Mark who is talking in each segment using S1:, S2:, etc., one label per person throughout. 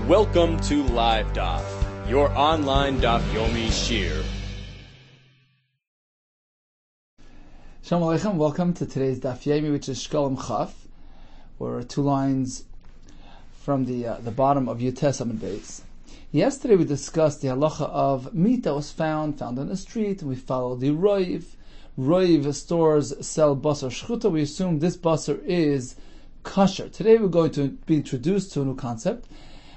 S1: Welcome to Live Daf, your online Daf Yomi Shir.
S2: Shalom Aleichem, welcome to today's Daf Yomi, which is Shekelim Chaf. We're 2 lines from the bottom of Yutes Amud Beis. Yesterday we discussed the halacha of meat that was found in the street, and we followed the roiv. Roiv stores sell basar shchuta. We assume this basar is kosher. Today we're going to be introduced to a new concept,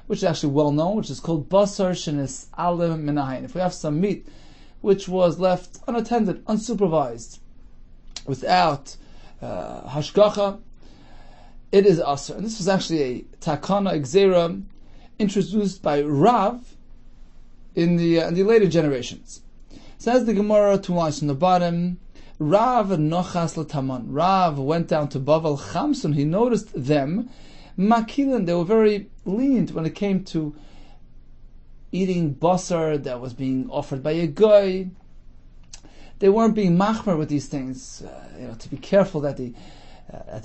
S2: which is actually well known, which is called basar shenis alim minayin. If we have some meat which was left unattended, unsupervised, without hashgacha, it is asr. And this was actually a takana exera introduced by Rav in the later generations. Says the Gemara 2 lines from the bottom, Rav nochas l'taman. Rav went down to Bavel Chamsun. He noticed them makilin. They were very lenient when it came to eating basar that was being offered by a guy. They weren't being machmer with these things, to be careful that the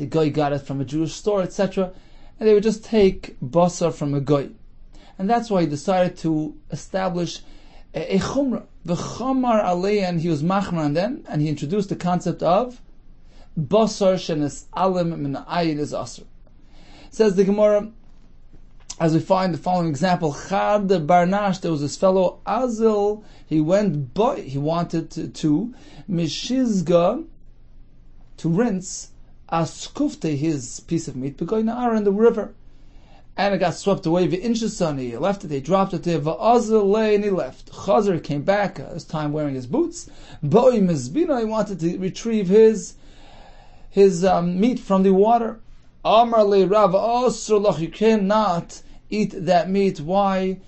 S2: guy got it from a Jewish store, etc. And they would just take basar from a guy. And that's why he decided to establish a chumrah. The chamar alei, and he was machmer on them, and he introduced the concept of basar shenis alim min ayin is asr. Says the Gemara, as we find the following example, Chad Barnash, there was this fellow Azil, he wanted to mishizga, to rinse askufte, his piece of meat, because in the river, and it got swept away. V'inchasani, he left it, they dropped it there. V'azil lay, and he left. Chazer came back, this time wearing his boots. Boi mizbina, he wanted to retrieve his meat from the water. Amar le Rav Asr, you cannot eat that meat. Why?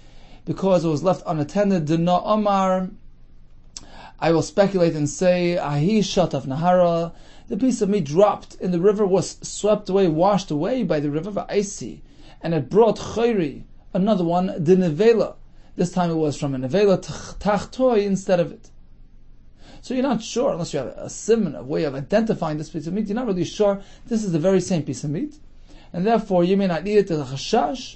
S2: Because it was left unattended. Dina Amar, I will speculate and say, Ahi shatav nahara, the piece of meat dropped in the river, was swept away, washed away by the river. V'aisi, and it brought chayri, another one, the nevela. This time it was from a nevela tachtoi instead of it. So you're not sure, unless you have a simon, a way of identifying this piece of meat, you're not really sure this is the very same piece of meat. And therefore you may not eat it as a chashash.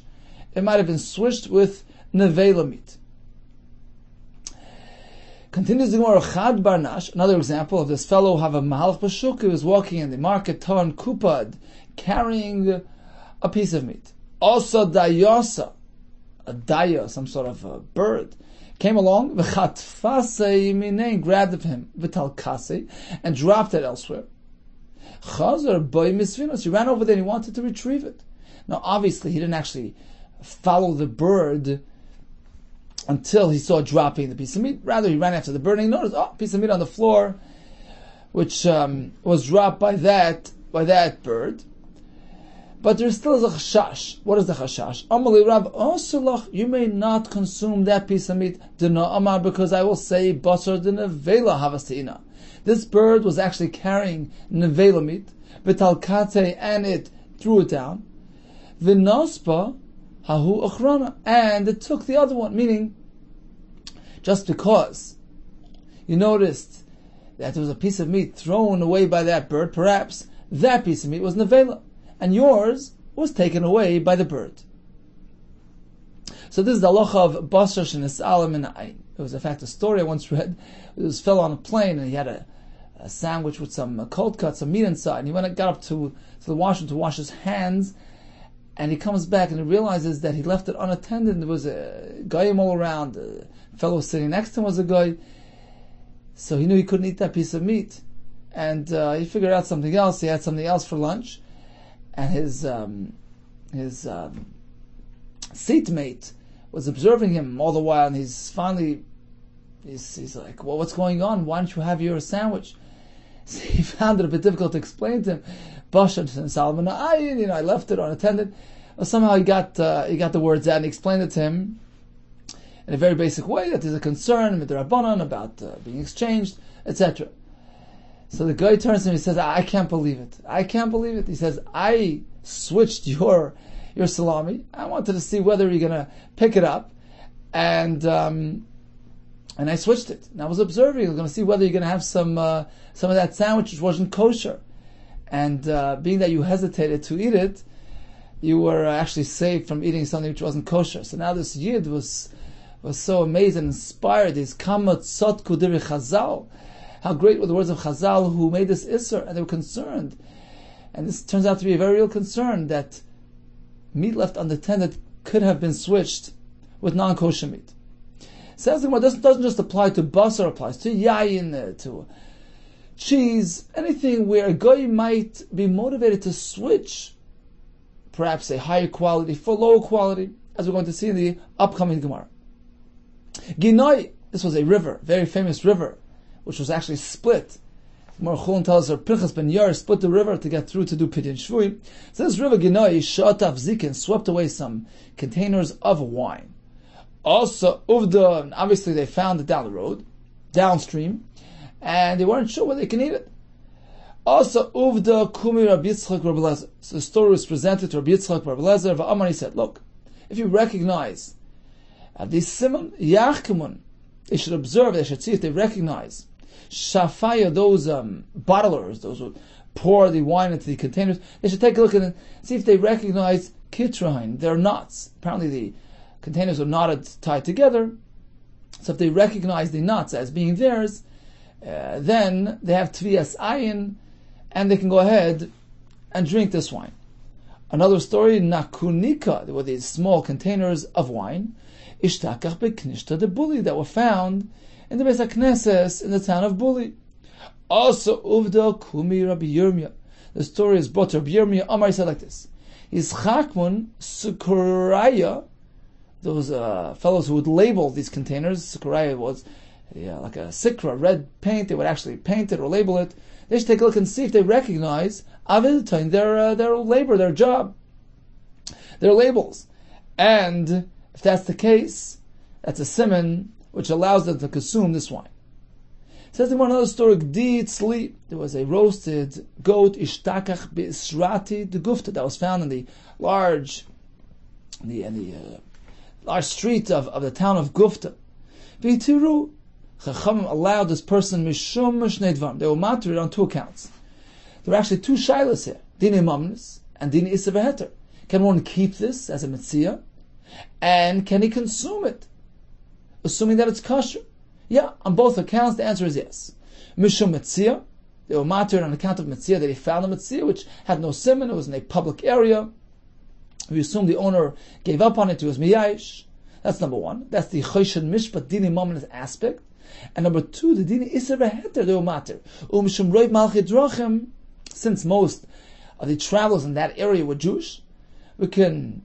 S2: It might have been switched with nevela meat. Continues the Gemara, Chad Barnash, another example of this fellow have a mahalach b'shuk. He was walking in the market, Ton Kupad, carrying a piece of meat. Also dayasa, a daya, some sort of a bird, came along, v'chatfasei minei, grabbed of him, v'talkasei, and dropped it elsewhere. Chazer boy misvinos, he ran over there and he wanted to retrieve it. Now obviously he didn't actually follow the bird until he saw dropping the piece of meat. Rather he ran after the bird and he noticed, piece of meat on the floor, which was dropped by that bird. But there still is a chashash. What is the chashash? Amali Rab Osulach, you may not consume that piece of meat, Dina Amar, because I will say basar de nevela havasteina. This bird was actually carrying nevela meat, v'talkate, and it threw it down. V'nospa hahu ochrana, and it took the other one. Meaning, just because you noticed that there was a piece of meat thrown away by that bird, perhaps that piece of meat was nevela, and yours was taken away by the bird. So this is the halacha of basar shenis alim min ayin. It was in fact a story I once read. This fellow on a plane and he had a sandwich with some cold cuts, some meat inside. And he got up to the washroom to wash his hands, and he comes back and he realizes that he left it unattended. There was a guy all around. The fellow sitting next to him was a guy. So he knew he couldn't eat that piece of meat, and he figured out something else. He had something else for lunch. And his seatmate was observing him all the while, and he's like, well, what's going on? Why don't you have your sandwich? So he found it a bit difficult to explain to him. Basar and Salman, I left it unattended. Well, somehow he got the words out and he explained it to him in a very basic way, that there's a concern with the Rabbanon about being exchanged, etc. So the guy turns to him and he says, I can't believe it. I can't believe it. He says, I switched your salami. I wanted to see whether you're going to pick it up. And I switched it. And I was observing. I was going to see whether you're going to have some of that sandwich which wasn't kosher. And being that you hesitated to eat it, you were actually saved from eating something which wasn't kosher. So now this Yid was so amazed and inspired. These Kama Tzotku Diri Chazal. How great were the words of Chazal who made this Isser, and they were concerned. And this turns out to be a very real concern, that meat left unattended could have been switched with non-kosher meat. Says the Gemara, this doesn't just apply to basar, applies to yayin, to cheese, anything where a guy might be motivated to switch perhaps a higher quality for lower quality, as we're going to see in the upcoming Gemara. Ginoi, this was a river, very famous river, which was actually split. Gemara Chulin tells her, Pinchas ben Yair split the river to get through to do Pidyon Shvui. So this river Ginoi, Shatav Zikin, swept away some containers of wine. Also, Uvda, obviously they found it down the road, downstream, and they weren't sure whether they can eat it. Also, Uvda Kumi Rabbi Yitzchak Rabbi Lezer. So the story was presented to Rabbi Yitzchak Rabbi Lezer. V'amar, he said, look, if you recognize these simon yachkemun, they should observe, they should see if they recognize shafaya, those bottlers, those who pour the wine into the containers, they should take a look at it, see if they recognize kitrain, they're knots. Apparently the containers are knotted, tied together. So if they recognize the knots as being theirs, then they have tviyas ayin, and they can go ahead and drink this wine. Another story, nakunika, there were these small containers of wine, ishtakach beknishta de Buli, that were found in the Beis HaKnesses in the town of Buli. Also, uvda kumi Rabbi Yirmiyah. The story is brought to Rabbi Yirmiyah. Amar said like this: Is chakmun sukuraya, those fellows who would label these containers. Sukuraya was like a sikra, red paint. They would actually paint it or label it. They should take a look and see if they recognize avidatain, their labor, their job, their labels. And if that's the case, that's a simon which allows them to consume this wine. It says in one other story, Gdi Tzli, there was a roasted goat, Ishtakach B'Israti de Gufta, that was found in the large street of the town of Gufta. V'itiru, Chachamim allowed this person Mishum Mishnei Dvarim. They were martyred on two accounts. There are actually two shilas here, Dini Mamnis and Dini Issa V'Heter. Can one keep this as a Metzia? And can he consume it, assuming that it's kosher? Yeah, on both accounts the answer is yes. Mishum Metzia, they were martyred on account of Metzia, that he found a Metzia which had no simon, it was in a public area. We assume the owner gave up on it, he was miyayish. That's number one. That's the Choshen Mishpat Dini Mamnis aspect. And number two, the Dini Issa V'Heter, they were martyred. Mishum Roiv Malchi Drachim, since most of the travelers in that area were Jewish, we can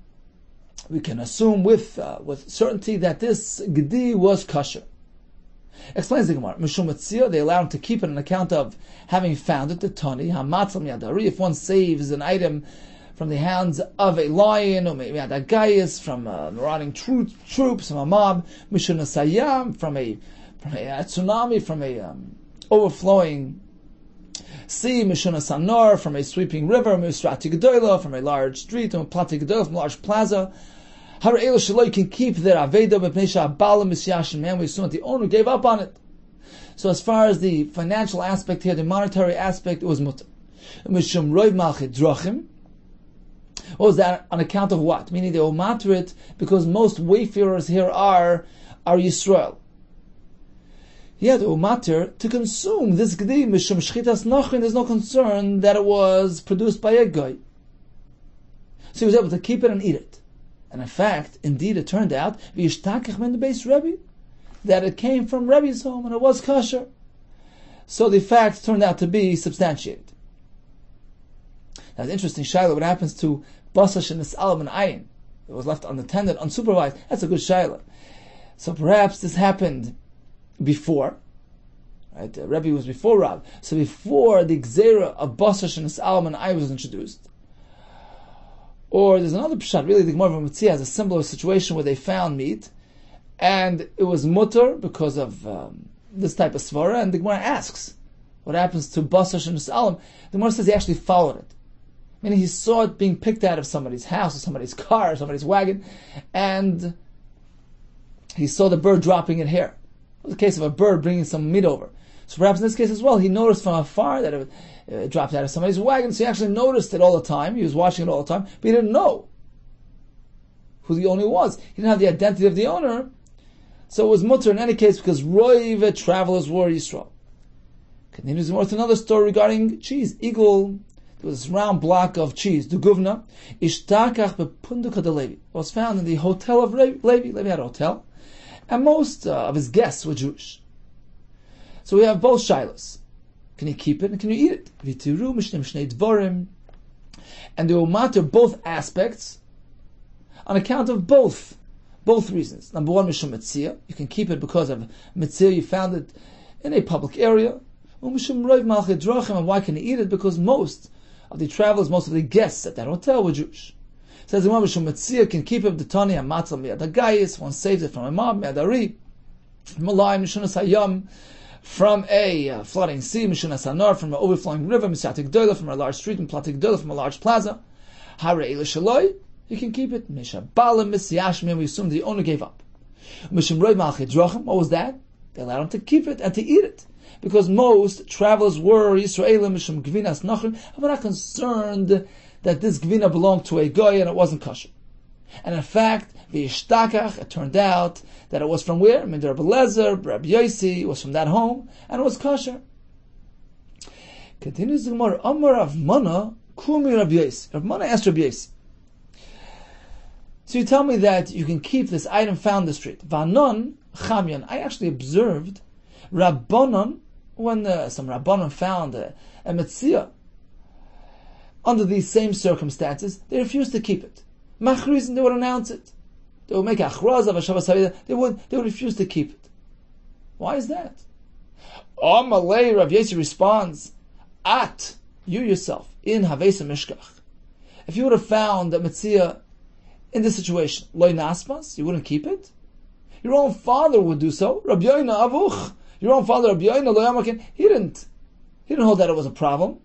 S2: assume with certainty that this Gedi was kosher. Explains the Gemara. Mishum Metzia, they allow him to keep it on account of having found it, the Tani, Hamatzal Miyadari, if one saves an item from the hands of a lion, or maybe a gaius, from marauding troops, from a mob, Mishum Nasayam, from a tsunami, from a overflowing sea, Mishuna Sanor, from a sweeping river, Misrati Gedoyla, from a large street, and Plati Gedoyla, from a large plaza. Har Elo Shelo, you can keep their Aveda, Bepnesha Bala Misyashin, man, we assume that the owner gave up on it. So as far as the financial aspect here, the monetary aspect, it was mutter. Mishum Roiv Malchit Drachim. What was that? On account of what? Meaning they will matter it because most wayfarers here are Yisrael. Yeah, they will matter to consume this gedi mishum shchitas nachrin. There's no concern that it was produced by a guy, so he was able to keep it and eat it. And in fact, indeed, it turned out v'yishtakach min the base Rebbe, that it came from Rebbe's home and it was kosher. So the fact turned out to be substantiated. Now, it's interesting, Shaila, what happens to basash and nisalam and ayin? It was left unattended, unsupervised. That's a good Shaila. So perhaps this happened before, right? Rebbe was before Rab. So before the Gzera of basash and nisalam and ayin was introduced. Or there's another pshat, really the Gemara of Mitzvah has a similar situation where they found meat, and it was mutter because of this type of svara, and the Gemara asks, what happens to basash and nisalam? The Gemara says he actually followed it. Meaning he saw it being picked out of somebody's house, or somebody's car, or somebody's wagon, and he saw the bird dropping it here. It was a case of a bird bringing some meat over. So perhaps in this case as well, he noticed from afar that it dropped out of somebody's wagon, so he actually noticed it all the time. He was watching it all the time, but he didn't know who the owner was. He didn't have the identity of the owner, so it was mutter in any case because roive travelers were Yisrael. Continues with another story regarding cheese. Eagle, there was this round block of cheese, the guvna, ishtakach bepunduka de Levi. It was found in the hotel of Levi. Levi had a hotel, and most of his guests were Jewish. So we have both shilas. Can you keep it and can you eat it? V'tiru mishnem shnei dvarim, and they will matter both aspects on account of both reasons. Number one, mishum metzia, you can keep it because of metzia, you found it in a public area. Mishum roiv malchei drachim, and why can you eat it? Because most of the travelers, most of the guests at that hotel were Jewish. It says the one mishum metzia can keep it the tani amatzal mi'adagayis, one saves it from a mob mi'adari, malayim mishunas hayam, from a flooding sea, mishunas hanar, from an overflowing river, misyatik doila, from a large street, and platik doila, from a large plaza. Hare eila shaloi, you can keep it. Mishabalim misyashmim, we assume the owner gave up. Mishum roiv malchei drachim, what was that? They allowed him to keep it and to eat it, because most travelers were Yisraelim mishum gvinas nachrim, and were not concerned that this gvina belonged to a goy and it wasn't kosher. And in fact, v'yishtakach, it turned out that it was from where? I mean, Rabbi Lezer, Rabbi Yossi, it was from that home, and it was kosher. Continues the Gemara, Amar Rav Mana, Kumi Rabbi Yossi. Rav Mana asked Rabbi Yossi, so you tell me that you can keep this item found in the street. Vanon chamyan. I actually observed Rabbanon, when some Rabbanon found a metzia under these same circumstances, they refused to keep it. Machrizin, they would announce it. They would make achraz of a Shabbat Savida. They would refuse to keep it. Why is that? Amalei, Rav Yossi responds, At, you yourself, in Havesa Mishkach. If you would have found a metzia in this situation, loy naspas, you wouldn't keep it? Your own father would do so. Rabbi Yoina avuch. Your own father, Rabbi Yoina, lo yamakin, he didn't hold that it was a problem.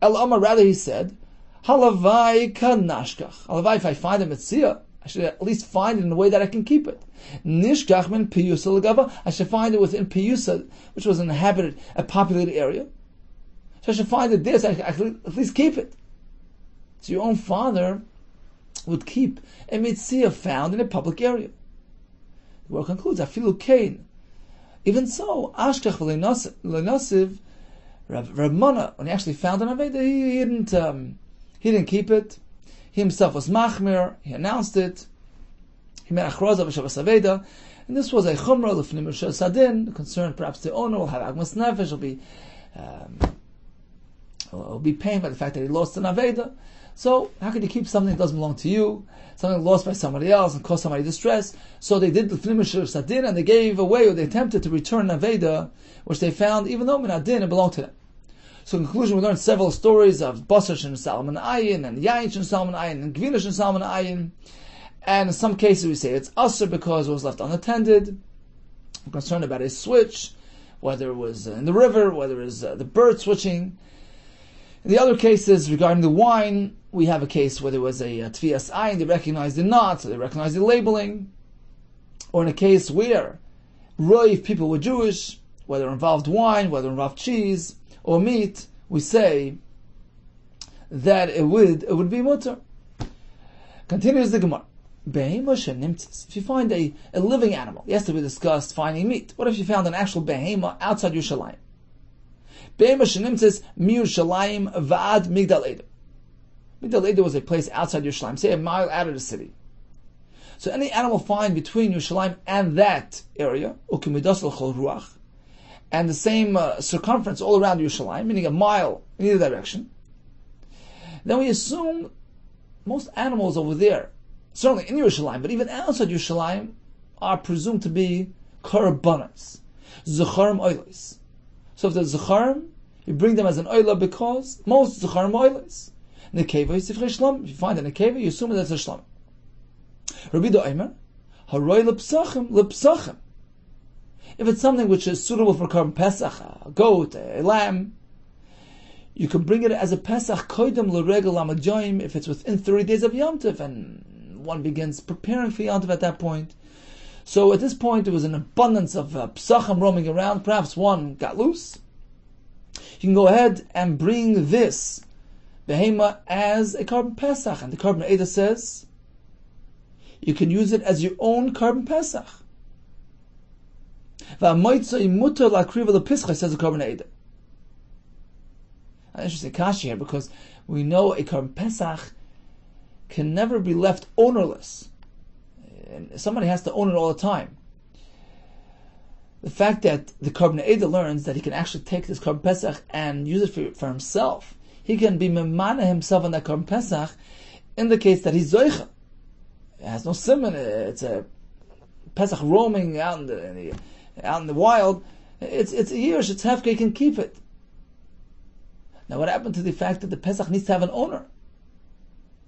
S2: El Amar, rather he said, Halavai kanashkach. Halavai, if I find a metzia, I should at least find it in a way that I can keep it. Nishkach min piyusa legava. I should find it within piyusa, which was an inhabited, a populated area. So I should find it there, so I can at least keep it. So your own father would keep a metzia found in a public area. The word concludes, Afilu kain. Even so, Ashkach v'lenasiv, Rav Mana, when he actually found an Aveda, he didn't keep it. He himself was machmir, he announced it. He made achroz of a Shabbos Aveda, and this was a chumrah l'fnim Rosh Sadin, concerned perhaps the owner will have agmas nefesh, will be pained by the fact that he lost an Aveda. So, how can you keep something that doesn't belong to you, something lost by somebody else and cause somebody distress? So they did the Fnimish Sadin and they gave away, or they attempted to return an Aveda, which they found, even though Minadin, it belonged to them. So in conclusion, we learned several stories of Basar and Salman Ayin, and Yain and Salman Ayin, and Gvinish and Salman Ayin. And in some cases we say it's Asr because it was left unattended. We're concerned about a switch, whether it was in the river, whether it was the bird switching. In the other cases regarding the wine, we have a case where there was a Tvias Ayin, they recognized the knot, so they recognized the labeling. Or in a case where Roiv people were Jewish, whether it involved wine, whether it involved cheese or meat, we say that it would be mutter. Continues the Gemara. If you find a living animal, yesterday we discussed finding meat. What if you found an actual behema outside Yerushalayim? Behema shenimtzes miYerushalayim va'ad Migdal Eder. Migdal Eder was a place outside Yerushalayim, say a mile out of the city. So any animal found between Yerushalayim and that area, ukimidas l'chol ruach, and the same circumference all around Yerushalayim, meaning a mile in either direction, then we assume most animals over there, certainly in Yerushalayim, but even outside Yerushalayim, are presumed to be korbanos, zecharim oilos. So if there's zecharim, you bring them as an oila because most zecharim oilos. Nekeva yisifchei shlam. If you find a nekeva, you assume that's a shlam. Rabbi Yehuda Omer, haroi lepsachim lepsachim. If it's something which is suitable for Korban Pesach, a goat, a lamb, you can bring it as a Pesach koidem l'regel amajoyim if it's within 30 days of Yom Tov, and one begins preparing for Yom Tov at that point. So at this point, there was an abundance of psachim roaming around. Perhaps one got loose. You can go ahead and bring this behema as a carbon pesach, and the carbon eda says you can use it as your own carbon pesach. V'amoitzai mutar lakriva lepischa, says the carbon eda. An interesting kasha here, because we know a carbon pesach can never be left ownerless. And somebody has to own it all the time. The fact that the carbon eda learns that he can actually take this carbon pesach and use it for himself, he can be memana himself on that carbon pesach, indicates that he's zoicha. It has no simon. It's a pesach roaming out in the wild. It's a yerush. It's hefke. He can keep it. Now, what happened to the fact that the pesach needs to have an owner?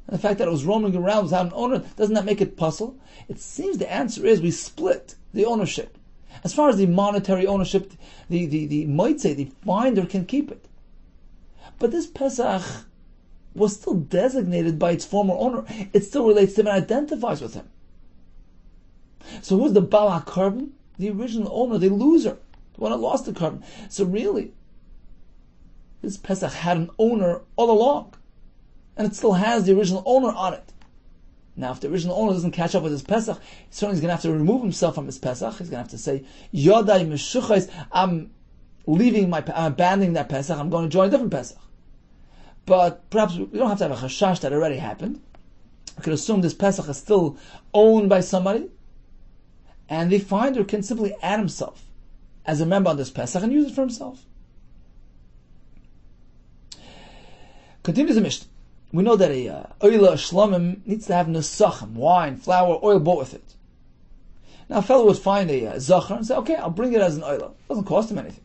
S2: And the fact that it was roaming around without an owner, doesn't that make it puzzle? It seems the answer is we split the ownership. As far as the monetary ownership, the moitzei, the finder, can keep it. But this pesach was still designated by its former owner. It still relates to him and identifies with him. So who's the Baal HaKarban? The original owner, the loser, the one that lost the carbon. So really, this pesach had an owner all along, and it still has the original owner on it. Now, if the original owner doesn't catch up with his pesach, certainly he's going to have to remove himself from his pesach. He's going to have to say, Yodai Meshuchais, I'm abandoning that pesach, I'm going to join a different pesach. But perhaps we don't have to have a chashash that already happened. We could assume this pesach is still owned by somebody, and the finder can simply add himself as a member on this pesach and use it for himself. Continues the Mishnah. We know that a oila shlomim needs to have nesachim, wine, flour, oil bought with it. Now a fellow would find a zachar and say, okay, I'll bring it as an oila. It doesn't cost him anything.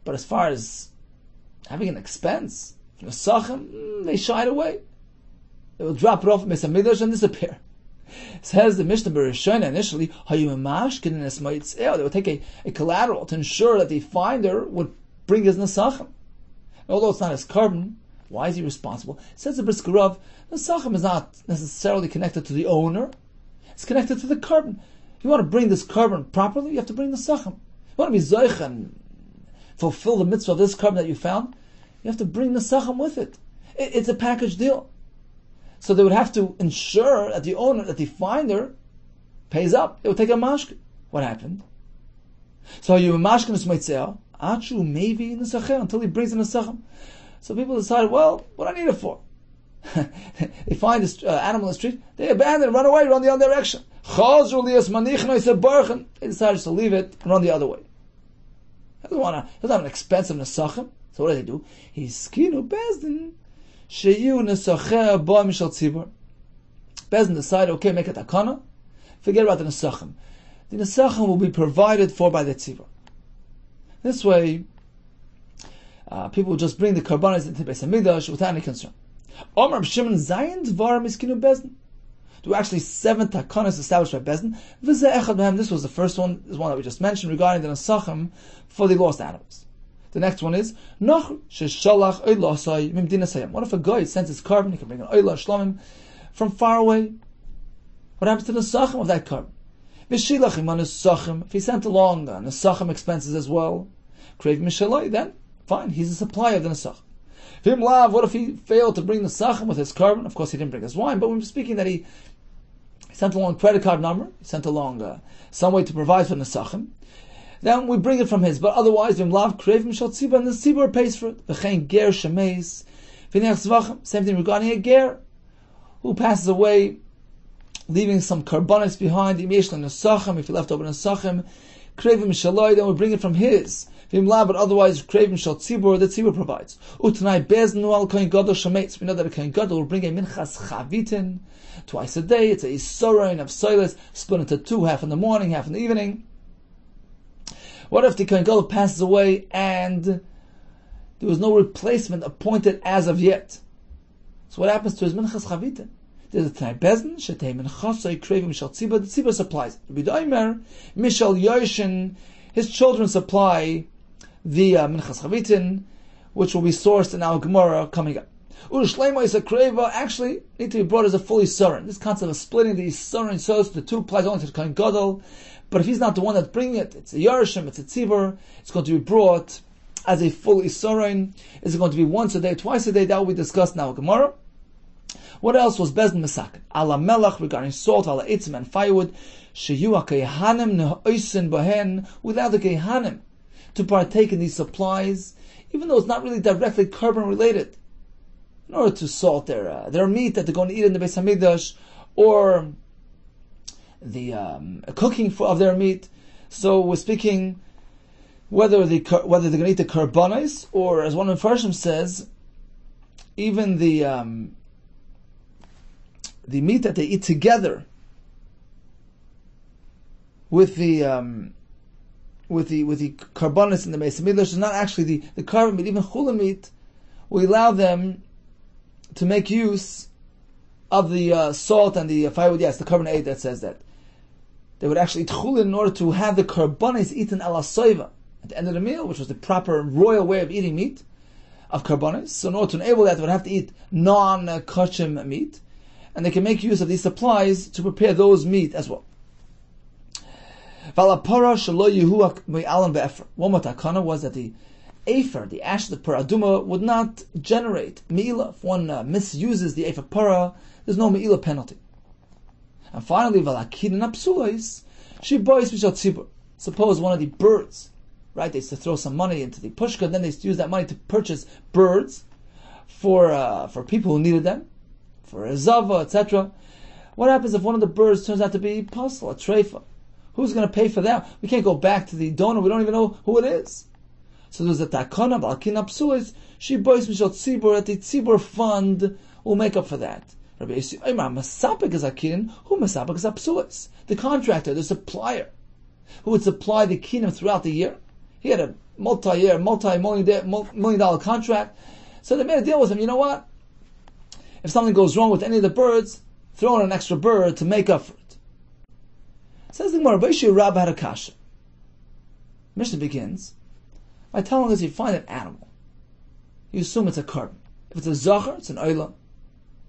S2: But as far as having an expense, nesachim, they shied away. They will drop it off Mesa Midrash and disappear. Says the Mishnah Bereshona initially, they would take a collateral to ensure that the finder would bring his nesachim. Although it's not his carbon, why is he responsible? Says the Brisker Rav, nesachim is not necessarily connected to the owner. It's connected to the carbon. If you want to bring this carbon properly, you have to bring the nesachim. You want to be zoich and fulfill the mitzvah of this carbon that you found, you have to bring the nesachim with it. It's a package deal. So they would have to ensure that the owner, that the finder, pays up. They would take a mashke. What happened? So you mashke nesmeitzeh, achu maybe nesacher, until he brings the nesachim. So people decide, well, what do I need it for? They find this animal in the street, they abandon it, run away, run the other direction. They decide to leave it and run the other way. He doesn't have an expensive nesachim. So what do? Hiskinu bezdin sheyu nesacher ba mishal tzibur. Bezdin decide, okay, make a takana. Forget about the nesachim. The nesachim will be provided for by the tzibur. This way, people will just bring the karbanos into Beis Hamikdash without any concern. Omar Shimon Zayin Dvar Miskinu Bezdin. There were actually 7 takanas established by Bezdin. This was the first one, this one that we just mentioned, regarding the nesachim for the lost animals. The next one is Noch Sheshalach Oylasai Mimdina Sayam. What if a guy sends his carbon, he can bring an Oyla Shlomim from far away? What happens to the nesachim of that carbon? V'shilach iman nesachim. If he sent along the nesachim expenses as well, Krev Mishalai, then fine, he's a supplier of the nesachim. Vim lav, what if he failed to bring the nesachim with his carbon? Of course, he didn't bring his wine, but we're speaking that he sent along a credit card number, he sent along some way to provide for nesachim. Then we bring it from his, but otherwise, vim lav krev mishal tzibur, and the tzibur pays for it. V'chein ger shemeis v'nech zvachim. Same thing regarding a ger who passes away, leaving some karbonis behind. If he left over nesachim, krev mishaloi, then we bring it from his. But otherwise, craving shal tzibur, the tzibur provides. Utanai beznu al kohen gadol shameitz. We know that a kohen gadol will bring a minchas chavitin twice a day. It's a yisoroin of soilis, split into 2, half in the morning, half in the evening. What if the kohen gadol passes away and there was no replacement appointed as of yet? So what happens to his minchas chavitin? There's a tanai bezn shetei minchasoi craving shal tzibur. The tzibur supplies. B'daimer mishal yoshin. His children supply the minchas chavitin, which will be sourced in our Gemara coming up. U'shleima is a kreva, actually, need to be brought as a fully Surin. This concept of splitting the Surin so the two applies only to the Kohen Gadol, but if he's not the one that's bringing it, it's a Yarishim, it's a Tzibur, it's going to be brought as a fully Surin. Is it going to be once a day, twice a day? That will be discussed now in Gemara. What else was Bezdin Mesak? Ala Melach, regarding salt, ala Eitzim and firewood, Sheyu HaKehanim Ne'oisin Bahen, without the Kehanim to partake in these supplies, even though it's not really directly carbon related, in order to salt their meat that they're going to eat in the Beis Hamikdash, or the cooking of their meat. So we're speaking whether they're going to eat the karbanos, or as one of the Farshim says, even the meat that they eat together with the karbanos in the Beis Hamikdash is not actually the carbon meat. Even chula meat, we allow them to make use of the salt and the firewood. Yes, the carbon 8 that says that they would actually eat chulin in order to have the karbanos eaten ala soiva at the end of the meal, which was the proper royal way of eating meat of karbanos. So in order to enable that, they would have to eat non-kosher meat, and they can make use of these supplies to prepare those meat as well. One more takana was that the Afer, the ash of the paraduma, would not generate me'ilah. If one misuses the Afer para, there's no me'ilah penalty. And finally, suppose one of the birds, right, they used to throw some money into the pushka, then they used to use that money to purchase birds for people who needed them, for a zava, etc. What happens if one of the birds turns out to be puzzle, a treifa? Who's going to pay for that? We can't go back to the donor. We don't even know who it is. So there's a takana, balkina psulis, she boys mishal tzibur, at the tzibur fund will make up for that. Rabbi Yossi, masapik is akin, who masapik is apsulis? The contractor, the supplier, who would supply the kinim throughout the year. He had a multi-million dollar contract. So they made a deal with him. You know what? If something goes wrong with any of the birds, throw in an extra bird to make up for it. Says the Gemara, Rabbi Yehuda had a kasha. Mishnah begins by telling us you find an animal, you assume it's a carbon. If it's a zachar, it's an oila.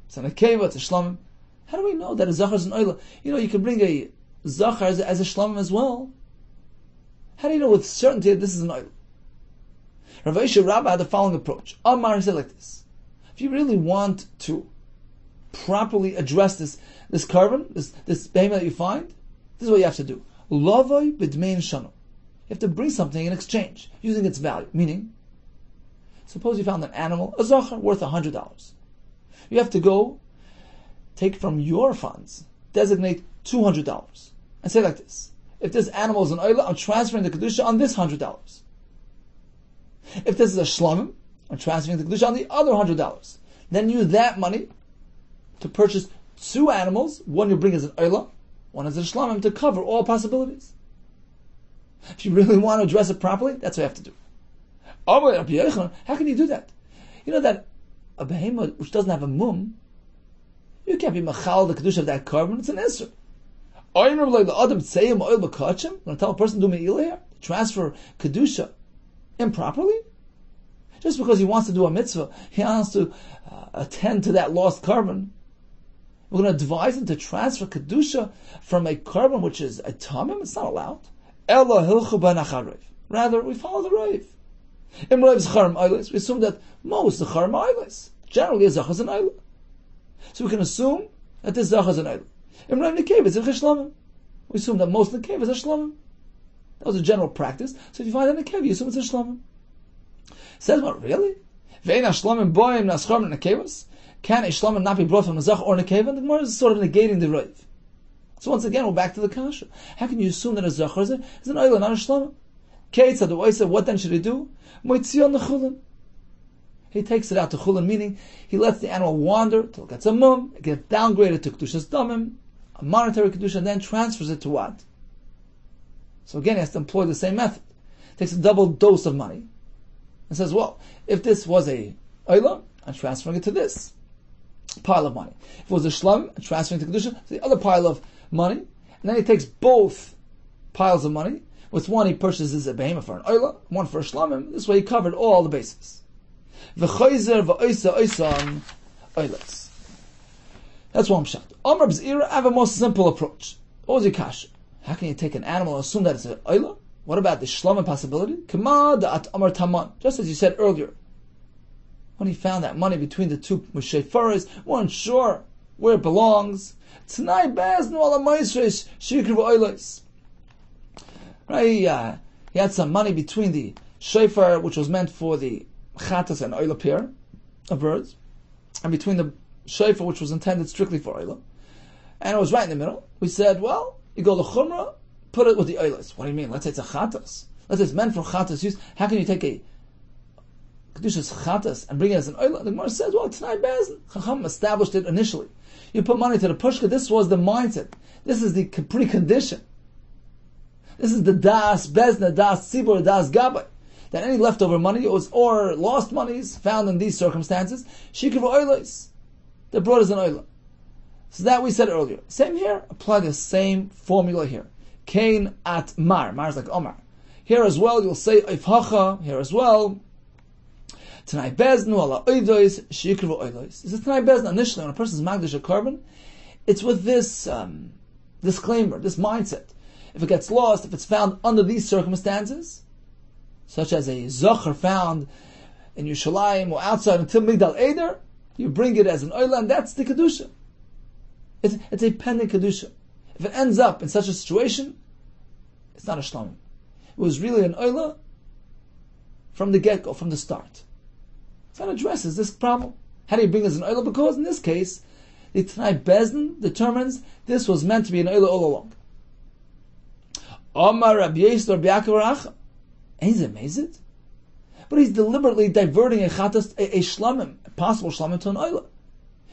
S2: It's an akeva, it's a shlamim. How do we know that a zachar is an oila? You can bring a zachar as a shlamim as well. How do you know with certainty that this is an oila? Rabbi Yehuda had the following approach. Amar said like this: if you really want to properly address this carbon, this behemoth that you find, this is what you have to do. Lavoi b'dmein shanu. You have to bring something in exchange, using its value. Meaning, suppose you found an animal, a zachar, worth $100. You have to go, take from your funds, designate $200, and say like this: if this animal is an oila, I'm transferring the kedusha on this $100. If this is a shlamim, I'm transferring the kedusha on the other $100. Then use that money to purchase two animals. One you bring as an oila, one as a shlamim, to cover all possibilities. If you really want to address it properly, that's what you have to do. How can you do that? You know that a behemoth which doesn't have a mum, you can't be machal the kedusha of that carbon. It's an isser. I'm going to tell a person to do me'ilah here, transfer kedusha improperly, just because he wants to do a mitzvah, he wants to attend to that lost carbon. We're going to advise him to transfer kedusha from a carbon which is a tamim. It's not allowed. Rather, we follow the rave. In rave's charm eilis, we assume that most the charm eilis generally is zachar an eilis. So we can assume that this zachar is an eilis. In rave nekev is a shlamim. We assume that most nekev is a shlamim. That was a general practice. So if you find a nekev, you assume it's a shlamim. Says what? Really? Ve'ena shlamim boim nascharm nekevas. Can a shlamim not be brought from a zachar or nekeva? The Gemara is sort of negating the rave. So once again, we're back to the kasha. How can you assume that a zachar is an oila, not a shlamim? Keitza the oisa, what then should he do? Moitzion the chulin. He takes it out to chulin, meaning he lets the animal wander till it gets a mum, it gets downgraded to kedushas damim, a monetary kedusha, and then transfers it to what? So again, he has to employ the same method. Takes a double dose of money and says, well, if this was a oila, I'm transferring it to this pile of money. If it was a shlam, I'm transferring it to kedusha, to the other pile of money, and then he takes both piles of money. With one he purchases a behemoth for an oila, one for a shlamim. This way he covered all the bases. V'choizer v'oisa oisan oilas. That's one pshat. Omar b'zira, I have a more simple approach. What was your kasha? How can you take an animal and assume that it's an oila? What about the shlama possibility? Kama da'at Amar Taman. Just as you said earlier. When he found that money between the two Moshe weren't sure where it belongs. Tonight, Baznu ala Moisres, Shikru v'oilas. Right, he had some money between the shofar, which was meant for the chatas and oila pair of birds, and between the shofar, which was intended strictly for oila. And it was right in the middle. We said, well, you go to chumrah, put it with the oilas. What do you mean? Let's say it's a chatas. Let's say it's meant for chatas use. How can you take a kedushas chatas and bring it as an oila? The Gemara says, well, tonight Bezin. Chacham established it initially. You put money to the pushka. This was the mindset. This is the precondition. This is the das bezna, das tzibur, das gabay. That any leftover money or lost monies found in these circumstances, shikr v'oilos. They're brought as an oila. So that we said earlier. Same here. Apply the same formula here. Kain at mar. Mar is like Omar. Here as well, you'll say ifhacha. Here as well. Tonight beznu ala oidos shikr v'oilos. This is tonight bezna. Initially, when a person's magdish a carbon, it's with this disclaimer, this mindset. If it gets lost, if it's found under these circumstances, such as a zocher found in Yerushalayim or outside until Migdal Eder, you bring it as an oila, and that's the kedusha. It's a pending kedusha. If it ends up in such a situation, it's not a shlamim. It was really an oila from the get-go, from the start. So that addresses this problem. How do you bring it as an oila? Because in this case, the Tanai Bezdin determines this was meant to be an oila all along. Omar Rabbi Yehuda Kessler. He's amazed. But he's deliberately diverting a chatas, a shlamim, a possible shlamim, to an oila.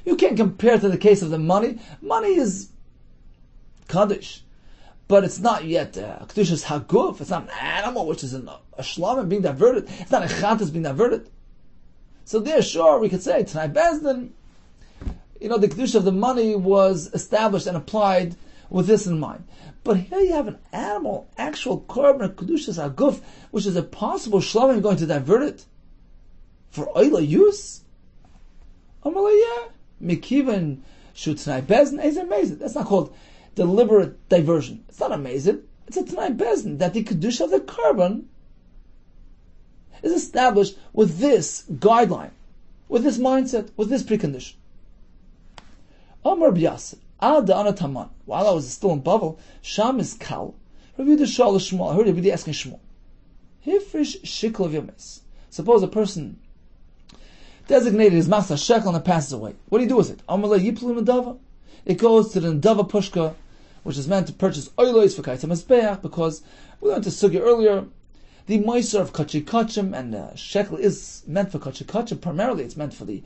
S2: You can't compare to the case of the money. Money is kaddish, but it's not yet kedushas haguf. It's not an animal which is a shlamim being diverted. It's not a chatas being diverted. So there, sure, we could say tonight Bezdin. The kedusha of the money was established and applied with this in mind. But here you have an animal, actual korban kedushas haguf, which is a possible shlamim going to divert it for oila use. Yeah. Mikivan shutznai bezin is amazing. That's not called deliberate diversion. It's not amazing. It's a tnai bezin that the kedusha of the korban is established with this guideline, with this mindset, with this precondition. Amar b'yasir al da'ana taman. While I was still in Bavel, Sham is kal. Rabbi Yehuda shal Shmuel. I heard Rabbi Yehuda asking Shmuel, Hifrish shikol v'yomes. Suppose a person designated his master shekel and passes away. What do you do with it? Amar yiplu medava. It goes to the Ndava Pushka, which is meant to purchase oilos for Kaita Mizbeach, because we learned to sugya earlier, the moiser of Kachi Kachim, and shekel is meant for Kachi Kachim, primarily it's meant for the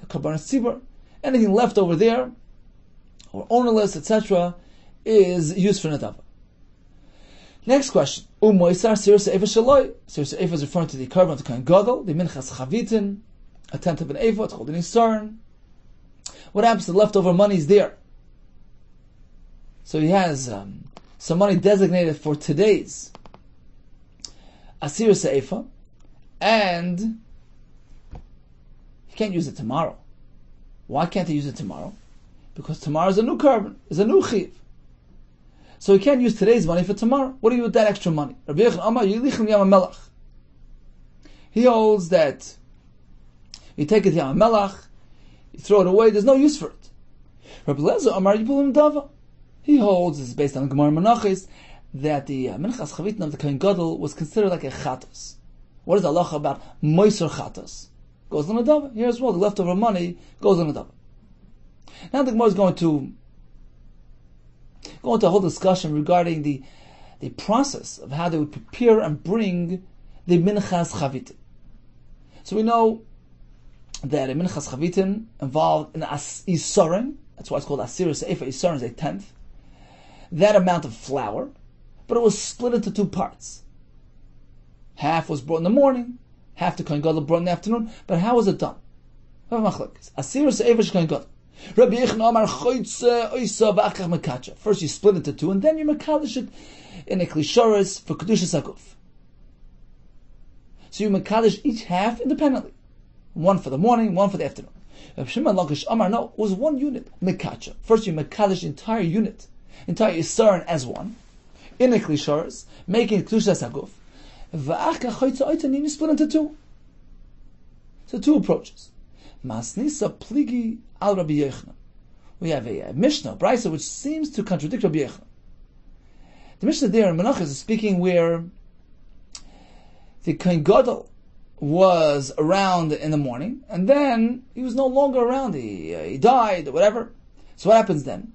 S2: Karban Tzibur. Anything left over there, or ownerless, etc., is used for Ndava. Next question. Moisar Sirsa Eva Shaloi. Sirsa Eva is referring to the Karban to Kohen Gadol, the Minchas Chavitin, a tenth of an Eva, it's called an Isarn. What happens to the leftover money is there? So he has some money designated for today's Asir Seifa, and he can't use it tomorrow. Why can't he use it tomorrow? Because tomorrow is a new carbon, is a new chiv. So he can't use today's money for tomorrow. What do you do with that extra money? Rabbi Yehuda Amar Yilichem Yam Melach. He holds that you take it to Yam Melach, you throw it away, there's no use for it. Rabbi Lezer Amar Yipulim Dava. He holds, this is based on Gemara Menachos, that the Minchas Chavitin of the Kohen Gadol was considered like a chatos. What is the halacha about moiser chatos? Goes on a dava. Here as well, the leftover money goes on a dava. Now the Gemara is going to go into a whole discussion regarding the process of how they would prepare and bring the Minchas Chavitin. So we know that a Minchas Chavitin involved in Isarin, that's why it's called Asir Seifa. Isarin is a tenth. That amount of flour, but it was split into two parts. Half was brought in the morning, half the Kohen Gadol brought in the afternoon. But how was it done? Asir Seifa Kohen Gadol. Rabbi Yehuda Amar Choytze Oisa V'Achach Mekacha. First you split it into two, and then you mekadosh it in a klishoris for kedushas haguf. So you mekadosh each half independently. One for the morning, one for the afternoon. Rabbi Shimon Lakish Amar, no, it was one unit. Mekacha. First you mekadesh the entire unit, entire Yisrael as one. In a klisharis, making Kedushas Haguf. V'achka chaytza oitanim, you split into two. So two approaches. Masnisa pligi al Rabbi Yochanan. We have a Mishnah, Brisa, which seems to contradict Rabbi Yochanan. The Mishnah there in Menachos is speaking where the Kohen Gadol was around in the morning, and then he was no longer around. He died, or whatever. So what happens then?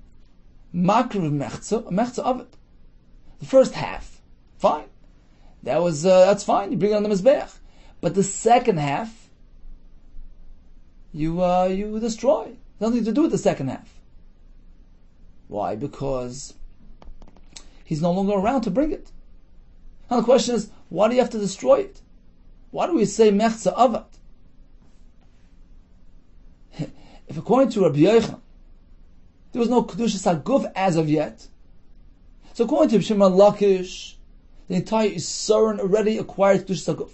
S2: Makriv mechza of it. The first half, fine. That's fine. You bring it on the mizbeach. But the second half, you destroy. Nothing to do with the second half. Why? Because he's no longer around to bring it. Now the question is, why do you have to destroy it? Why do we say mechza avat? If according to Rabbi Yochanan, there was no Kedushas Haguf as of yet, so according to Shimon Lakish, the entire Yisrael already acquired Kedushas Haguf.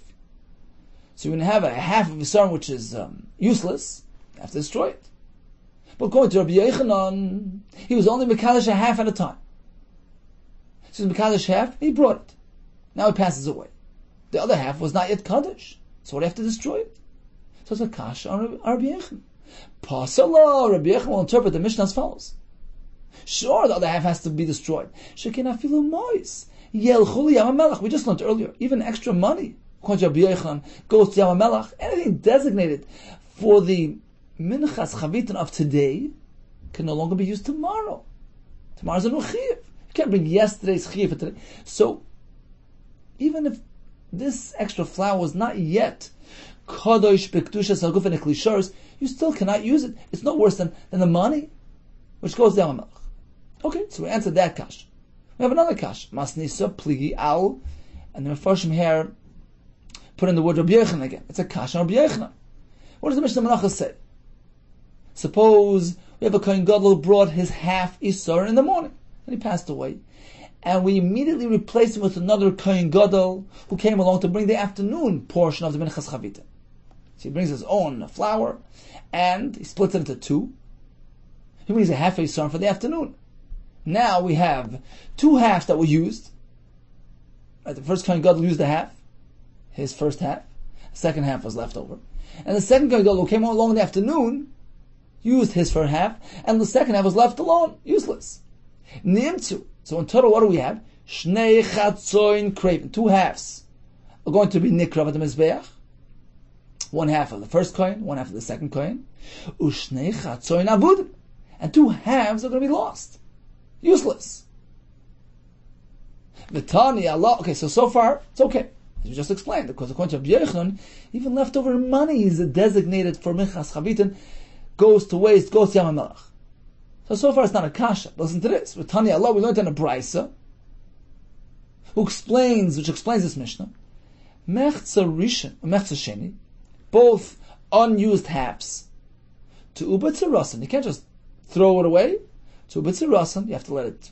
S2: So you're going to have a half of Yisrael which is useless, you have to destroy it. But according to Rabbi Yochanan, he was only Mekadesh a half at a time. So he was Mekadesh half, he brought it. Now it passes away. The other half was not yet Kaddish. So what do you have to destroy it? So it's a kasha on Rabbi Yehuda. Pasala, Rabbi Yehuda will interpret the Mishnah as follows. Sure, the other half has to be destroyed. Shekelim afilu mois. Yelchuli Yam HaMelech. We just learned earlier, even extra money, according to Rabbi Yehuda, goes to Yam HaMelech. Anything designated for the Minchas Chavitan of today can no longer be used tomorrow. Tomorrow's a new chiyuv. You can't bring yesterday's chiyuv for today. So, even if this extra flour was not yet kadosh b'kedushas haguf and eklisharis, you still cannot use it. It's no worse than the money, which goes down Melech. Okay, so we answered that kash. We have another kash. Masnisa pligi al, and the Mefarshim here put in the word Rabbi Yochanan again. It's a kash on Rabbi Yochanan. What does the Mishnah Menachos say? Suppose we have a Kohen Gadol who brought his half Isar in the morning, and he passed away. And we immediately replaced him with another Kohen Gadol who came along to bring the afternoon portion of the Minchas Chavita. So he brings his own flour, and he splits it into two. He brings a half a Yisar for the afternoon. Now we have two halves that were used. Right, the first Kohen Gadol used a half, his first half. The second half was left over. And the second Kohen Gadol who came along in the afternoon used his first half, and the second half was left alone, useless. Nimtzu. So in total, what do we have? Shnei chatzoin kraven. Two halves are going to be nikrav at the mizbeach. One half of the first coin, one half of the second coin. Ushnei chatzoin avudim. And two halves are going to be lost. Useless. V'tani Allah. Okay, so far, it's okay. As we just explained, because according to Rabbi Yochanan, even leftover money is designated for Minchas Chavitin, goes to waste, goes to Yam HaMelech. So far it's not a kasha. Listen to this. With Tani Allah, we learned in a Brisa, which explains this Mishnah. Mechza Rishon, Mechza Sheni, both unused halves, to Ubetzirasan. You can't just throw it away. To Ubetzirasan, you have to let it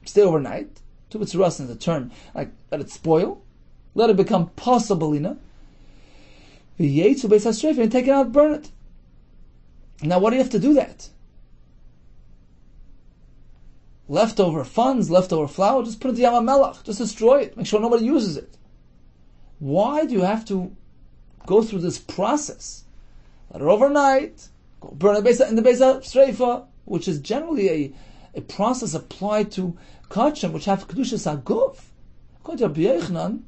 S2: stay overnight. To Ubetzirasan is a term, like, let it spoil. Let it become possibilina. V'yetzu Beis HaShreif, and take it out, burn it. Now why do you have to do that? Leftover funds, leftover flour, just put it to Yam HaMelech. Just destroy it. Make sure nobody uses it. Why do you have to go through this process? Let it overnight, go burn it in the Beis HaShreifa, which is generally a process applied to kachim, which have Kedushas Haguf. According to Rabbi Yochanan,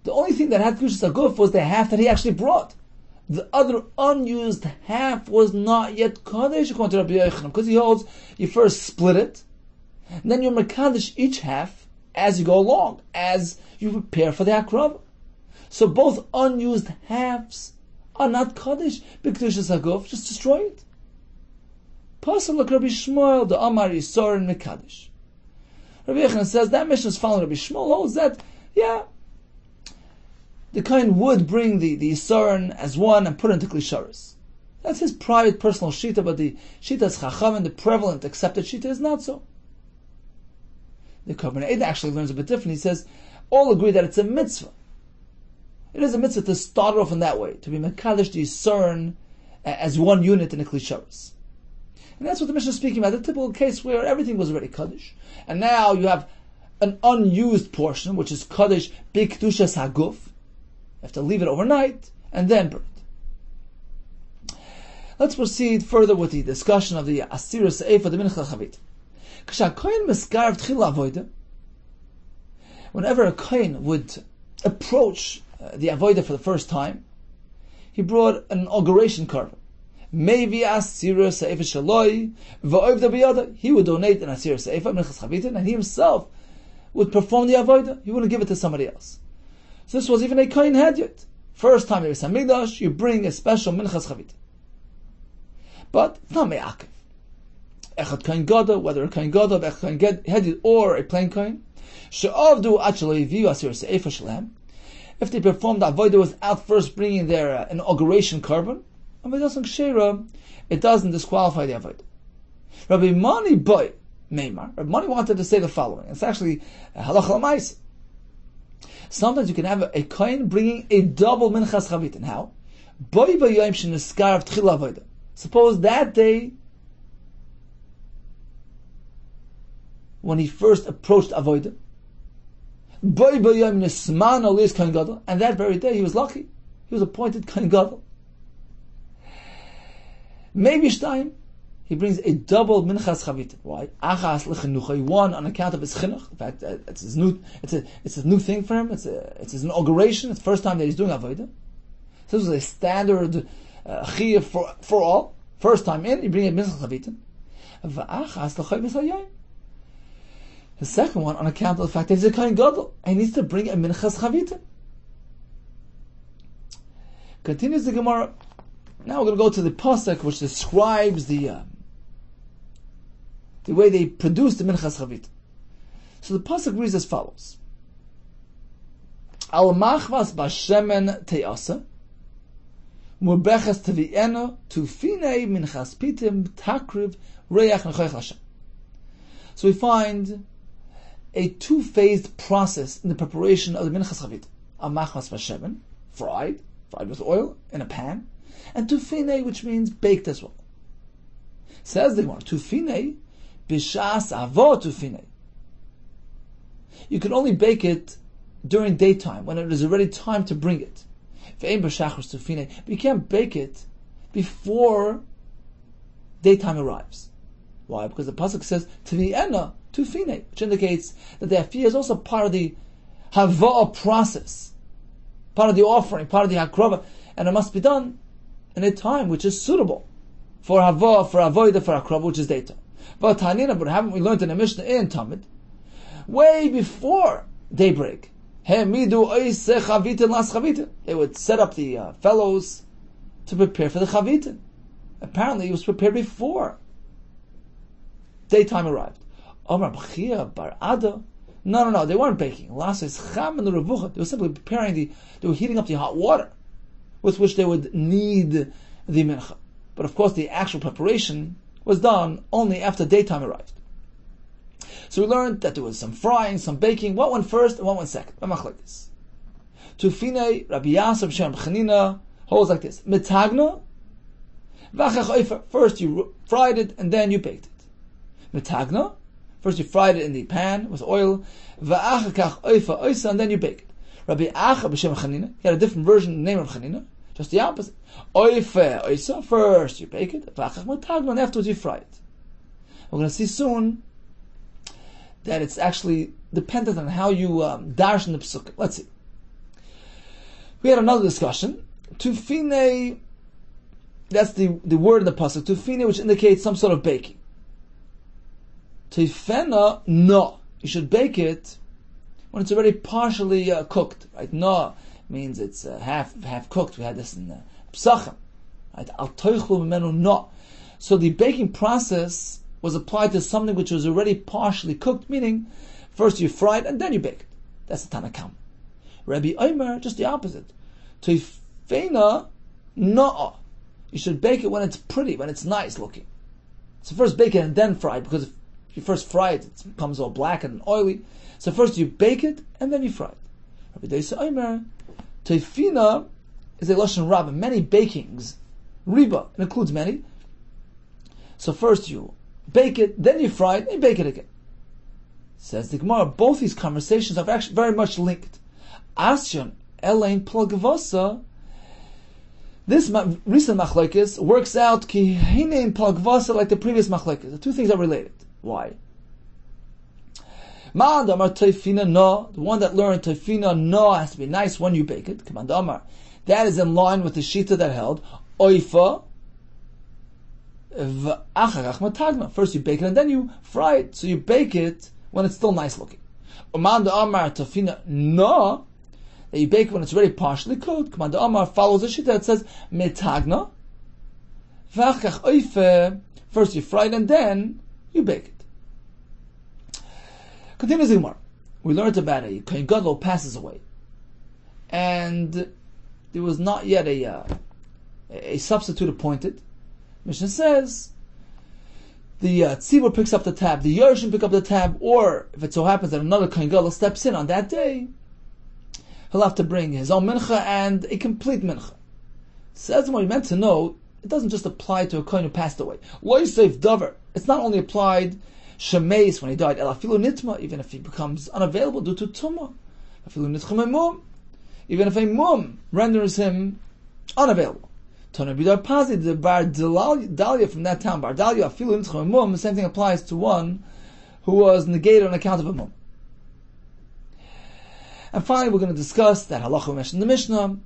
S2: the only thing that had Kedushas Haguf was the half that he actually brought. The other unused half was not yet Kaddish, according to Rabbi Yehuda, because he holds you first split it, and then you Mekadesh each half as you go along, as you prepare for the Akrava. So both unused halves are not Kaddish, B'Kedushas Haguf, just destroy it. Pasal like Rabbi Shmuel, the Amar Yisor and Mekadesh. Rabbi Yehuda says that Mishnah is following Rabbi Shmuel, holds that, yeah, the Kohen would bring the Yisarn as one and put it into Klisharis. That's his private, personal Shita, but the Shita's Chachamim, the prevalent, accepted Shita, is not so. The Korban Eid actually learns a bit different. He says, all agree that it's a mitzvah It is a mitzvah to start off in that way, to be mekadosh the Yisron as one unit in the Kli Shabbos. And that's what the Mishnah is speaking about, the typical case where everything was already Kaddish. And now you have an unused portion, which is Kaddish B'Kedushas Haguf. You have to leave it overnight, and then burn it. Let's proceed further with the discussion of the Asira Se'efa, the Mincha Chavit. Whenever a Kohen would approach the Avodah for the first time, he brought an inauguration carbon. Maybe Asira Se'efa Shaloi, Va'ovda B'yada. He would donate an Asira Se'efa, Minchas Chavitin, and he himself would perform the Avodah. He wouldn't give it to somebody else. So this was even a Kohen Hedyot. First time there is Hamikdash, you bring a special Minchas Chavitin. But it's not Me'akev. Echad Kohen Gadol, whether a Kohen Gadol, Echad Kohen Hedyot, or a plain Kohen, She'avdu Achaloi Viu Asira Se'efa Shalem. If they performed the Avodah without first bringing their inauguration carbon, it doesn't disqualify the Avodah. Rabbi Mani Boy Meimar. Rabbi Mani wanted to say the following. It's actually halacha l'maisa. Sometimes you can have a kohen bringing a double minchas chavitin. How? Boy b'yayim sheniskar v'tchila avodah. Suppose that day, when he first approached avodah, boy b'yayim nisman olis kohen gadol, and that very day he was lucky. He was appointed kohen gadol. Maybe Shtayim, he brings a double minchas chavit. Why? Achas lechenucha. One on account of his chinuch. In fact, it's his new. It's a new thing for him. It's his inauguration. It's the first time that he's doing avodah. So this is a standard chiyuv for all. First time in, you bring a minchas chavitin. V'achas lechay misayayim. The second one on account of the fact that he's a kohen gadol and he needs to bring a minchas chavitin. Continues the Gemara. Now we're going to go to the pasuk which describes the way they produce the minchas chavit. So the pasuk reads as follows: Al machvas bashemen te'asa mubeches tevi'ena tufinei minchas pitim takriv reach nechoich Hashem. So we find a two-phased process in the preparation of the minchas chavit. Al machvas bashemen, fried with oil in a pan. And tufine, which means baked as well. Says the one, tufine, bishas avo tufine. You can only bake it during daytime, when it is already time to bring it. Ve'em b'shachris tufine. But you can't bake it before daytime arrives. Why? Because the pasuk says, tvi'ena tufine, which indicates that the afiyah is also part of the hava'ah process, part of the offering, part of the hakrava, and it must be done in a time which is suitable for avodah, for akrava, which is daytime. But haven't we learned in the Mishnah in Talmud, way before daybreak, they would set up the fellows to prepare for the chavitin. Apparently, it was prepared before daytime arrived. No, they weren't baking. They were simply preparing they were heating up the hot water with which they would need the mincha. But of course the actual preparation was done only after daytime arrived. So we learned that there was some frying, some baking. What went first and what went second? Tufine, Rabbi Yasser, Shem Chanina holds like this. Metagna, first you fried it and then you baked it. Metagna, first you fried it in the pan with oil, and then you bake it. Rabbi Acha b'Shem Chanina, he had a different version of the name of Chanina, just the opposite. Oisa, first you bake it, and afterwards you fry it. We're going to see soon that it's actually dependent on how you darshan the psukim. Let's see. We had another discussion. Tufine, that's the word in the pasuk. Tufine, which indicates some sort of baking. Tufena, no. You should bake it when it's already partially cooked, right? No means it's half cooked. We had this in Psachim, right? Al toichlu mimenu no. So the baking process was applied to something which was already partially cooked, meaning first you fry it and then you bake it. That's the Tanakam. Rabbi Omer, just the opposite. Toifena no. You should bake it when it's pretty, when it's nice looking. So first bake it and then fry it, because if you first fry it, it becomes all black and oily. So first you bake it and then you fry it. Rabbi Deisa Omer, Teifina is a lashon rabba, many bakings. Riba, it includes many. So first you bake it, then you fry it, then you bake it again. Says the Gemara, both these conversations are actually very much linked. Asyon elain plagvasa. This recent machlekes works out ki hinein plagvasa like the previous machlekes. The two things are related. Why? Ma'ad amar teifina no. The one that learned teifina no has to be nice when you bake it. Command amar. That is in line with the shita that held oifa v'acharach matagma. First you bake it and then you fry it. So you bake it when it's still nice looking. Command amar teifina no. That you bake it when it's already partially cooked. Command amar follows the shita that says metagna v'achach oifa. First you fry it and then you bake it. Continues the Gemara. We learned about a Kohen Gadol passes away, and there was not yet a substitute appointed. Mishnah says the tzibur picks up the tab, the Yerushin pick up the tab, or if it so happens that another Kohen Gadol steps in on that day, he'll have to bring his own mincha and a complete mincha. Says what he meant to know, it doesn't just apply to a Kohen who passed away. Lo yisef davar. It's not only applied Shemeis when he died, El afilu nitma, even if he becomes unavailable due to tumah. Afilu nitcha mum, even if a mum renders him unavailable. Tana bidar pazi, the bar dalia from that town, bar dalia afilu nitcha mum. The same thing applies to one who was negated on account of a mum. And finally, we're going to discuss that halacha we mentioned in the Mishnah.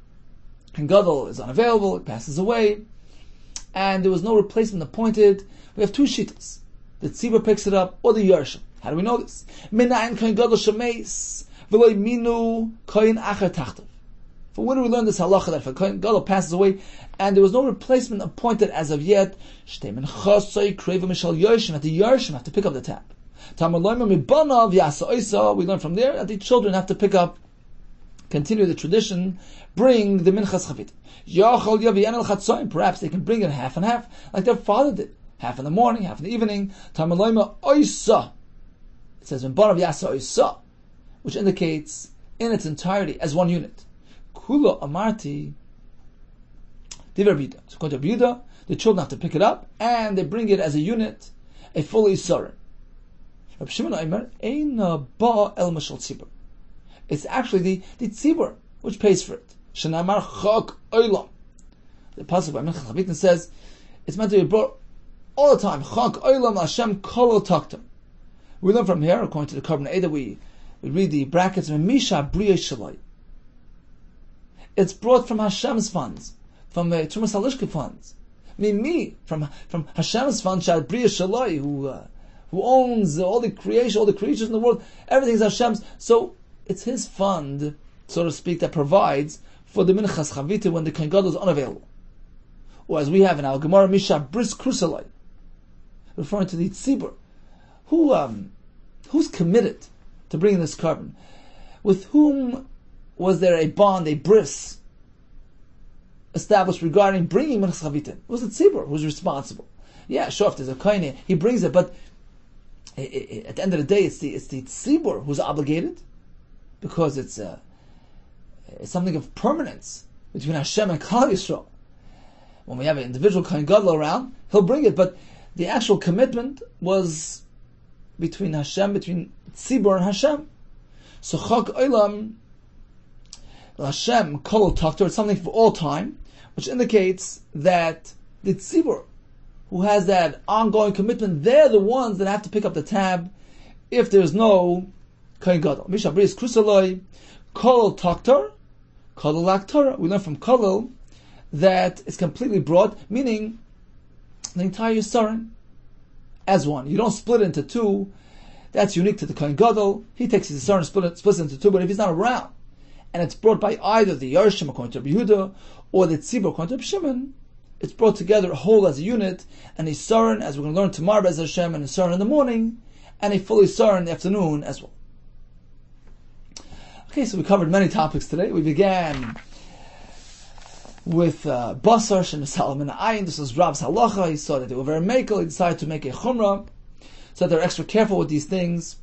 S2: And Gadol is unavailable, it passes away, and there was no replacement appointed. We have two shittas. The tzibur picks it up, or the Yerushin. How do we know this? Minayin kohen gadol shemeis, v'loy minu kohen acher tachtav. For when do we learn this halacha that if a kohen gadol passes away and there was no replacement appointed as of yet, shtei menchasei kreva mishal Yerushin, that the Yerushin have to pick up the tab. Tamar loyma mibanav yasa oisa. We learn from there that the children have to pick up, continue the tradition, bring the minchas chavit. Yachol yaviyan el chatzoim. Perhaps they can bring it half and half, like their father did. Half in the morning, half in the evening. Tamaloima oisa. It says in Barav Yasa oisa, which indicates in its entirety as one unit. Kula amarti diver bida. So according to Yehuda, the children have to pick it up and they bring it as a unit, a full isarin. Rabbi Shimon Omer eina ba el mashal tzibur. It's actually the tzibur which pays for it. Shenamar chak oilam. The pasuk by Minchas Chavitin says it's meant to be brought all the time. Chak oilam Hashem kol taktam. We learn from here, according to the Karban Eda, we read the brackets of Misha Briya Shalai. It's brought from Hashem's funds, from the Trumas Halishka funds. Me, from Hashem's funds, Shad Briya Shalai, who owns all the creation, all the creatures in the world. Everything is Hashem's. So it's his fund, so to speak, that provides for the Minchas Chavita when the Kohen Gadol is unavailable. Or as we have in our Gemara, Misha Bris Krusalai, referring to the Tzibur, who's committed to bringing this carbon? With whom was there a bond, a bris, established regarding bringing Minchas Chavita? It was the Tzibur who's responsible. Yeah, sure, if there's a kohen, he brings it, but at the end of the day, it's the Tzibur who's obligated, because it's something of permanence between Hashem and Klal Yisrael. When we have an individual Kohen Gadol around, he'll bring it, but the actual commitment was between Hashem, between Tzibur and Hashem. So Chak Olam Hashem Kol Taktor, it's something for all time, which indicates that the Tzibur, who has that ongoing commitment, they're the ones that have to pick up the tab if there's no Kohen Gadol. Misha Bris Krusaloi Kol Taktor Kol Laktor. We learn from Kolel that it's completely broad, meaning the entire Yissarin as one. You don't split it into two. That's unique to the Kohen Gadol. He takes his Yissarin and splits it into two, but if he's not around, and it's brought by either the Yerushin according to Rabbi Yehuda or the Tzibur according to Rabbi Shimon, it's brought together whole as a unit, and a Yissarin, as we're going to learn tomorrow, Bez Hashem, and a Yissarin in the morning, and a full Yissarin in the afternoon as well. Okay, so we covered many topics today. We began with Basar Shem Salom and Ayin. This was Rab's halacha. He saw that they were very makel. He decided to make a chumrah, so they're extra careful with these things.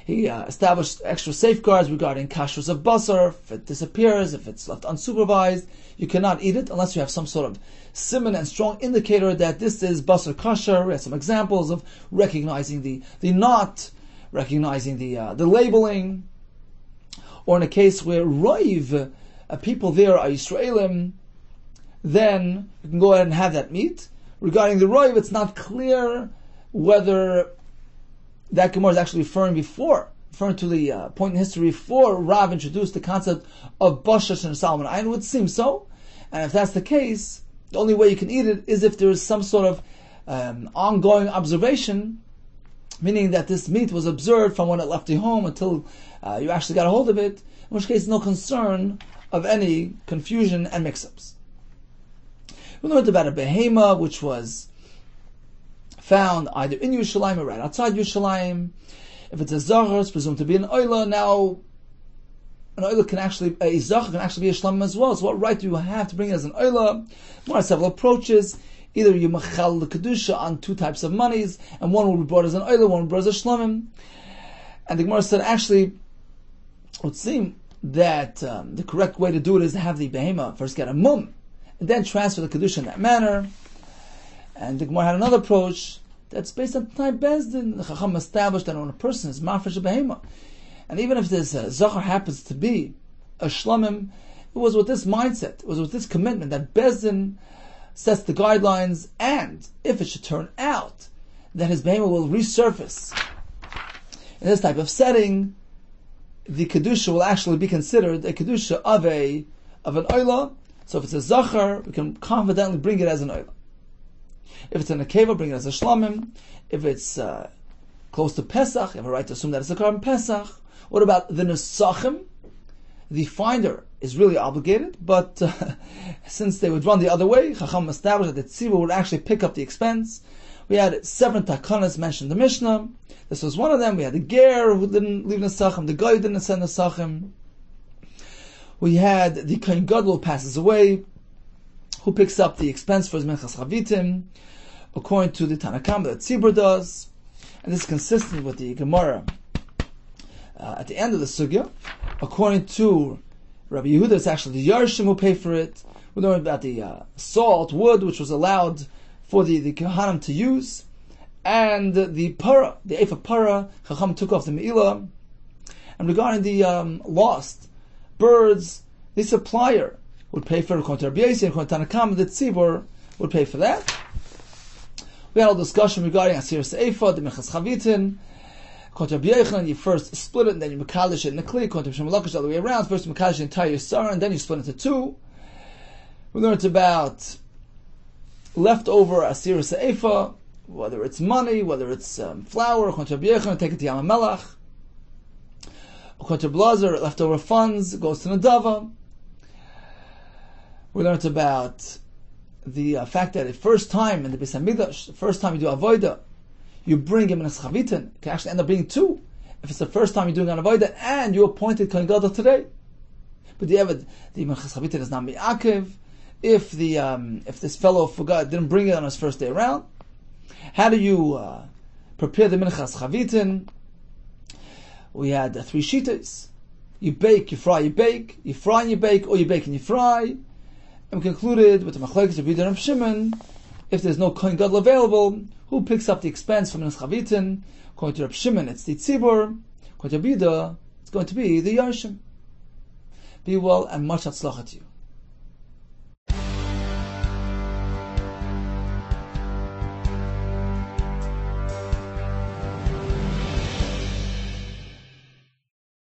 S2: He established extra safeguards regarding kashrus of basar. If it disappears, if it's left unsupervised, you cannot eat it unless you have some sort of siman and strong indicator that this is basar kosher. We have some examples of recognizing the knot, recognizing the labeling, or in a case where roiv, people there are Yisraelim, then you can go ahead and have that meat. Regarding the roiv, it's not clear whether that Gemara is actually referring to the point in history before Rav introduced the concept of Bashash and Salmon. I would seem so. And if that's the case, the only way you can eat it is if there is some sort of ongoing observation, meaning that this meat was observed from when it left the home until you actually got a hold of it, in which case no concern of any confusion and mix-ups. We learned about a behema which was found either in Yerushalayim or right outside Yerushalayim. If it's a zachar, it's presumed to be an oila. Now, an oila can actually, a zachar can actually be a shlamim as well. So what right do you have to bring it as an oila? There are several approaches. Either you machal the kedusha on two types of monies, and one will be brought as an oila, one will be brought as a shlamim. And the Gemara said, actually, it would seem that the correct way to do it is to have the behema first get a mum, and then transfer the kedusha in that manner. And the Gemara had another approach that's based on T'nai Bezdin. The Chacham established that when a person is mafresh a behema, and even if this zachar happens to be a shlamim, it was with this mindset, it was with this commitment that Bezdin sets the guidelines, and if it should turn out that his behema will resurface in this type of setting, the kedusha will actually be considered a kedusha of an oila. So if it's a zachar, we can confidently bring it as an oila. If it's in a keva, bring it as a shlamim. If it's close to Pesach, you have a right to assume that it's a carbon Pesach. What about the nesachim? The finder is really obligated, but since they would run the other way, Chacham established that the tzibur would actually pick up the expense. We had 7 takanas mentioned in the Mishnah. This was one of them. We had the ger who didn't leave nesachim, the guy didn't send nesachim. We had the kohen gadol who passes away, who picks up the expense for his menchas chavitim, according to the Tanakam that tzibur does, and this is consistent with the Gemara at the end of the sugya. According to Rabbi Yehuda, it's actually the Yarshim who pay for it. We learned about the salt, wood, which was allowed for the Kohanim to use, and the para, the ephah para, Chacham took off the me'ilah. And regarding the lost birds, the supplier would pay for it according to Rabbi Yossi, and according to Tanakam, the tzibur would pay for that. We had a discussion regarding Asir Se'efa, the Mechas Chavitin. According to Rabbi Yochanan, you first split it, and then you Mekadosh it in the Kli. According to Shem Lakish, the other way around. First you Mekadosh the entire Yisara, and then you split it into two. We learned about leftover Asir Se'efa, whether it's money, whether it's flour. According to Rabbi Yochanan, take it to Yam HaMelach. According to Blazer, leftover funds goes to Nadava. We learned about the fact that the first time in the Beis HaMikdash, the first time you do avodah, you bring him in a schavitin. It can actually end up being two. If it's the first time you're doing an avodah and you appointed kohen gadol today, but the schavitin is not mi'akev. If this fellow didn't bring it on his first day around, how do you prepare the minchas chavitin? We had 3 shitas. You bake, you fry, you bake. You fry and you bake, or you bake and you fry. And we concluded with the machlokes of Yehuda and Shimon, if there's no kohen gadol available, who picks up the expense from minchas chavitin? According to Reb Shimon, it's the tzibur. According to Yehuda, it's going to be the yarshim. Be well and much hatzlacha to you.